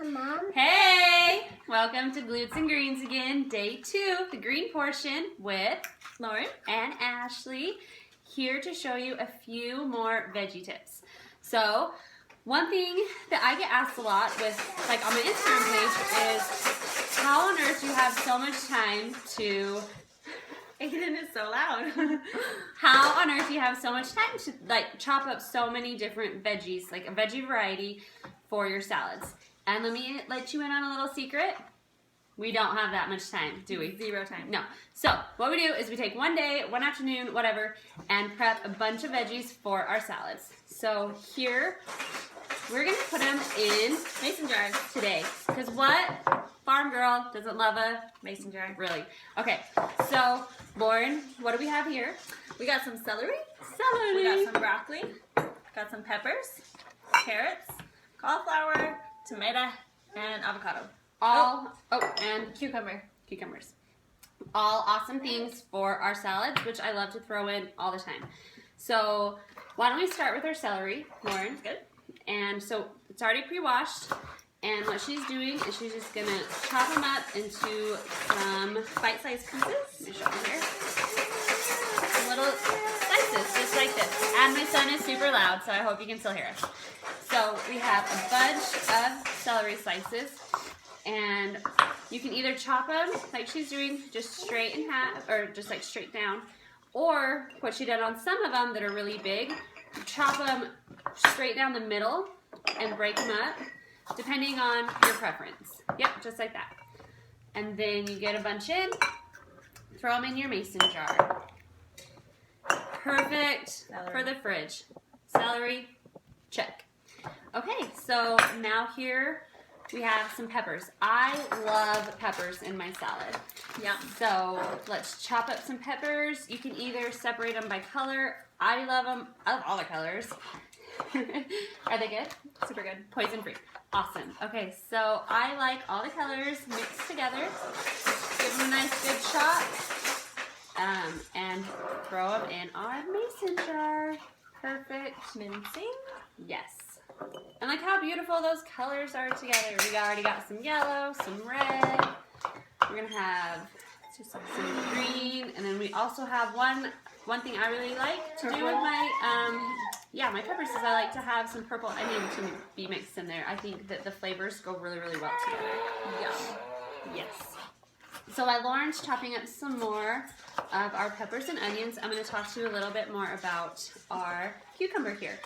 Mom. Hey! Welcome to Glutes and Greens again, day 2, the green portion with Lauren and Ashley, here to show you a few more veggie tips. So, one thing that I get asked a lot with, like on my Instagram page, is how on earth do you have so much time to... Aiden is so loud. How on earth do you have so much time to like chop up so many different veggies, like a veggie variety for your salads? And let me let you in on a little secret. We don't have that much time, do we? Zero time. No. So what we do is we take one day, one afternoon, whatever, and prep a bunch of veggies for our salads. So here, we're going to put them in Mason jars today. Because what farm girl doesn't love a mason jar. Really? Okay. So, Lauren, what do we have here? We got some celery. Celery. We got some broccoli. Got some peppers, carrots, cauliflower, tomato, and avocado. And Cucumber. cucumbers. All awesome things for our salads, which I love to throw in all the time. So, why don't we start with our celery, Lauren? Good. And so, it's already pre-washed. And what she's doing is she's just going to chop them up into some bite-sized pieces. Let me show you here. Some little slices, just like this. And my son is super loud, so I hope you can still hear us. So we have a bunch of celery slices. And you can either chop them, like she's doing, just straight in half, or just like straight down. Or what she did on some of them that are really big, chop them straight down the middle and break them up. Depending on your preference. Yep, just like that. And then you get a bunch in, throw them in your mason jar. Perfect for the fridge. Celery, check. Okay, so now here we have some peppers. I love peppers in my salad. Yeah. So let's chop up some peppers. You can either separate them by color. I love them. I love all the colors. Are they good? Super good. Poison free. Awesome. Okay, so I like all the colors mixed together. Give them a nice good chop. And throw them in our mason jar. Perfect. Mincing. Yes. And look how beautiful those colors are together. We already got some yellow, some red. We're going to have some green. And then we also have one thing I really like to do with my peppers is I like to have some purple onion to be mixed in there. I think that the flavors go really, really well together. Yum. Yes. So while Lauren's chopping up some more of our peppers and onions, I'm going to talk to you a little bit more about our cucumber here.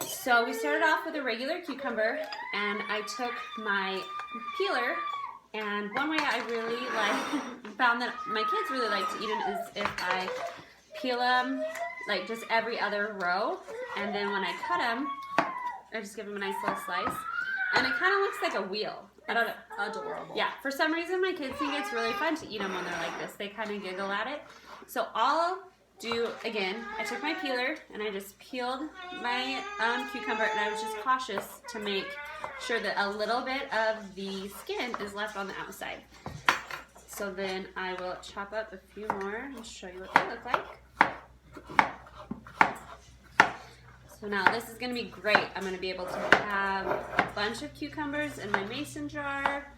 So we started off with a regular cucumber, and I took my peeler, and one way I really found that my kids really like to eat them is if I peel them like just every other row, and then when I cut them, I just give them a nice little slice, and it kind of looks like a wheel. I don't know. Adorable. Yeah, for some reason my kids think it's really fun to eat them when they're like this. They kind of giggle at it. So I'll do, again, I took my peeler and I just peeled my cucumber, and I was just cautious to make sure that a little bit of the skin is left on the outside. So then I will chop up a few more and show you what they look like. So now this is going to be great. I'm going to be able to have a bunch of cucumbers in my mason jar.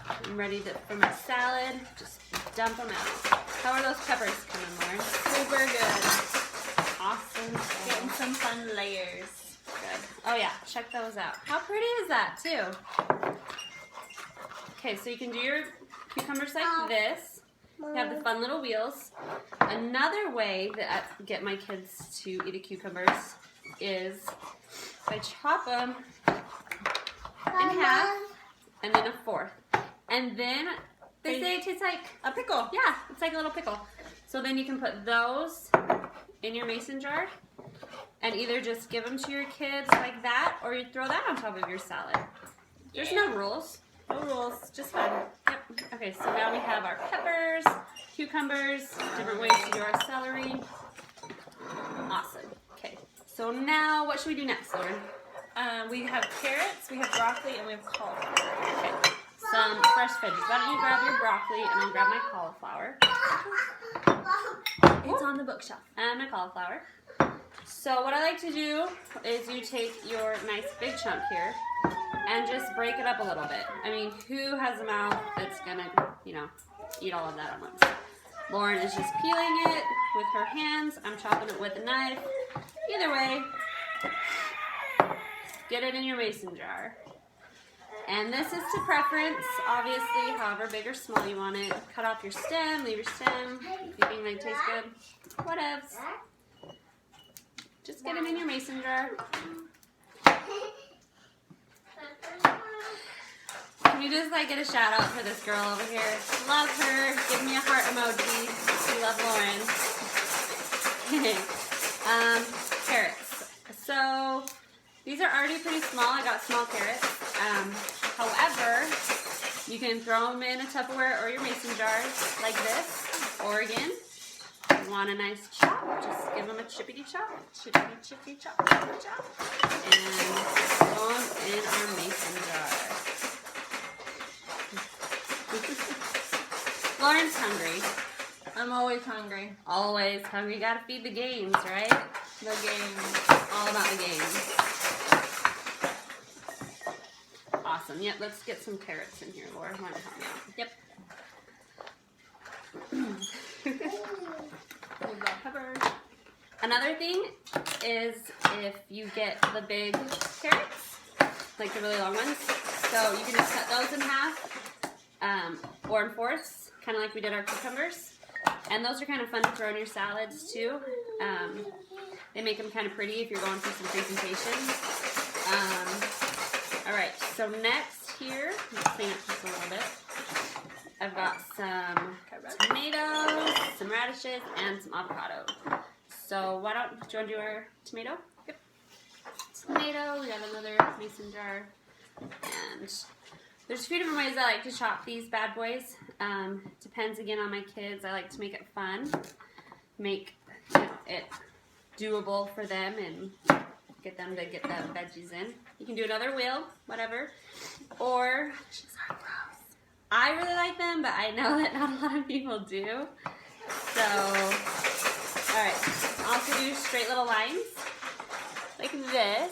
I'm ready for my salad. Just dump them out. How are those peppers coming, Lauren? Super good. Awesome. Getting some fun layers. Good. Oh yeah, check those out. How pretty is that too? Okay, so you can do your cucumbers like this. You have the fun little wheels. Another way that I get my kids to eat the cucumbers is I chop them in half and then a fourth. And then they say it tastes like a pickle. Yeah, it's like a little pickle. So then you can put those in your mason jar and either just give them to your kids like that, or you throw that on top of your salad. There's no rules. No rules. Just fun. Yep. Okay, so now we have our peppers, cucumbers, different ways to do our celery. Awesome. Okay, so now what should we do next, Lauren? We have carrots, we have broccoli, and we have cauliflower. Okay, some fresh veggies. Why don't you grab your broccoli and I'll grab my cauliflower. It's on the bookshelf. And my cauliflower. So what I like to do is you take your nice big chunk here and just break it up a little bit. I mean, who has a mouth that's gonna, you know, eat all of that at once? Lauren is just peeling it with her hands. I'm chopping it with a knife. Either way, get it in your mason jar. And this is to preference, obviously, however big or small you want it. Cut off your stem, leave your stem. If you think they taste good, whatevs. Just get them in your mason jar. Can you just like get a shout out for this girl over here? Love her. Give me a heart emoji. We love Lauren. Carrots. So these are already pretty small. I got small carrots. However, you can throw them in a Tupperware or your mason jars like this. Or again, if you want a nice chop, just give them a chippity chop. Chippity chop, chippity chop. And throw them in our mason jar. Lauren's hungry. I'm always hungry. Always hungry. Gotta feed the games, right? The games. All about the games. Awesome. Yep, let's get some carrots in here, Laura. Why not help me out? Yep. We've got peppers. Another thing is if you get the big carrots, like the really long ones, so you can just cut those in half or in fourths, kind of like we did our cucumbers. And those are kind of fun to throw in your salads too. They make them kind of pretty if you're going through some presentation. All right, so next here, let's clean up just a little bit. I've got some tomatoes, some radishes, and some avocado. So do you want to do our tomato? Yep. Tomato, we got another mason jar. And there's a few different ways I like to chop these bad boys. Depends again on my kids. I like to make it fun, make it doable for them, and get them to get the veggies in. You can do another wheel, whatever. Or, I really like them, but I know that not a lot of people do. So, alright. Also do straight little lines, like this.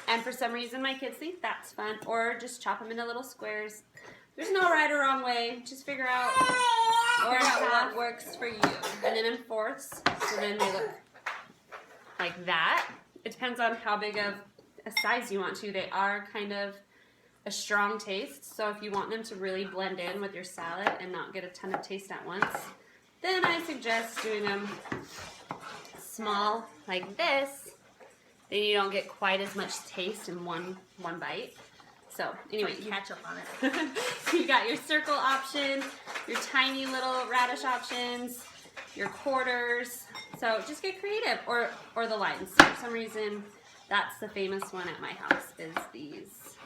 And for some reason my kids think that's fun. Or just chop them into little squares. There's no right or wrong way. Just figure out what works for you. And then in fourths, so then they look like that. It depends on how big of a size you want to. They are kind of a strong taste, so if you want them to really blend in with your salad and not get a ton of taste at once, then I suggest doing them small like this. Then you don't get quite as much taste in one bite. So anyway, catch up on it. You got your circle option, your tiny little radish options, your quarters. So just get creative, or the lines. For some reason, that's the famous one at my house, is these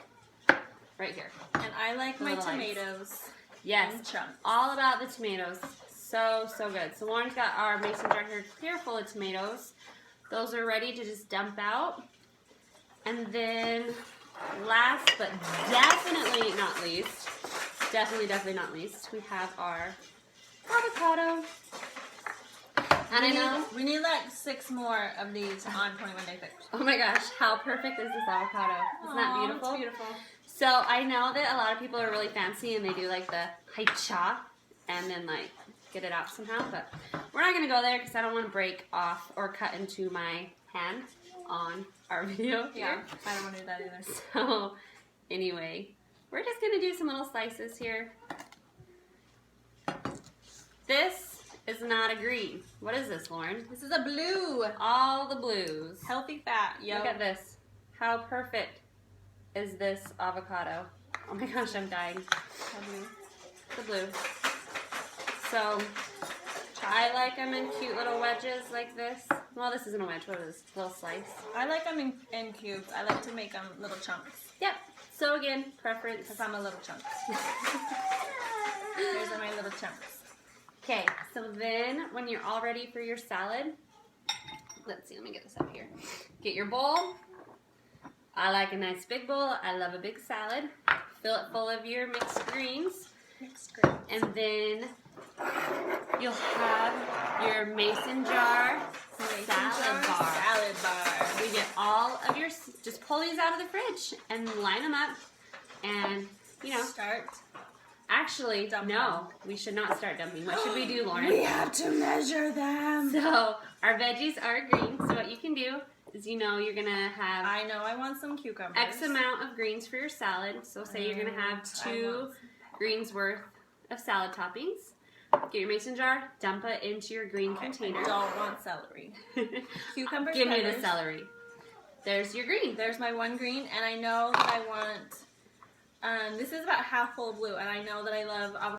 right here. And I like my tomatoes. Yes, in chunks. All about the tomatoes. So good. So Lauren's got our mason jar here clear full of tomatoes. Those are ready to just dump out. And then last but definitely not least, we have our avocado. And we need like 6 more of these on 21 Day Fix. Oh my gosh, how perfect is this avocado? Isn't that beautiful? It's beautiful. So I know that a lot of people are really fancy and they do like the haicha and then like get it out somehow, but we're not going to go there because I don't want to break off or cut into my hand on our video here. Yeah, I don't want to do that either. So anyway, we're just going to do some little slices here. This is not a green. What is this, Lauren? This is a blue. All the blues. Healthy fat. Yep. Look at this. How perfect is this avocado? Oh my gosh, I'm dying. The blue. So, I like them in cute little wedges like this. Well, this isn't a wedge. What is this? A little slice. I like them in cubes. I like to make them little chunks. Yep. So again, preference. Because I'm a little chunk. Those are my little chunks. Okay, so then when you're all ready for your salad, let's see, let me get this up here. Get your bowl. I like a nice big bowl. I love a big salad. Fill it full of your mixed greens. And then you'll have your mason jar salad bar. Salad bar. We get all of your, just pull these out of the fridge and line them up. And, you know, Start. actually, Dump no, them. we should not start dumping. What should we do, Lauren? We have to measure them. So, our veggies are green. So, what you can do is, you know, you're going to have I know I want some cucumbers. X amount of greens for your salad. So, say you're going to have 2 greens worth of salad toppings. Get your mason jar, dump it into your green container. I don't want celery. Cucumbers, Give me peppers. the celery. There's your green. There's my 1 green, and I know that I want, this is about half full of blue, and I know that I love avocado.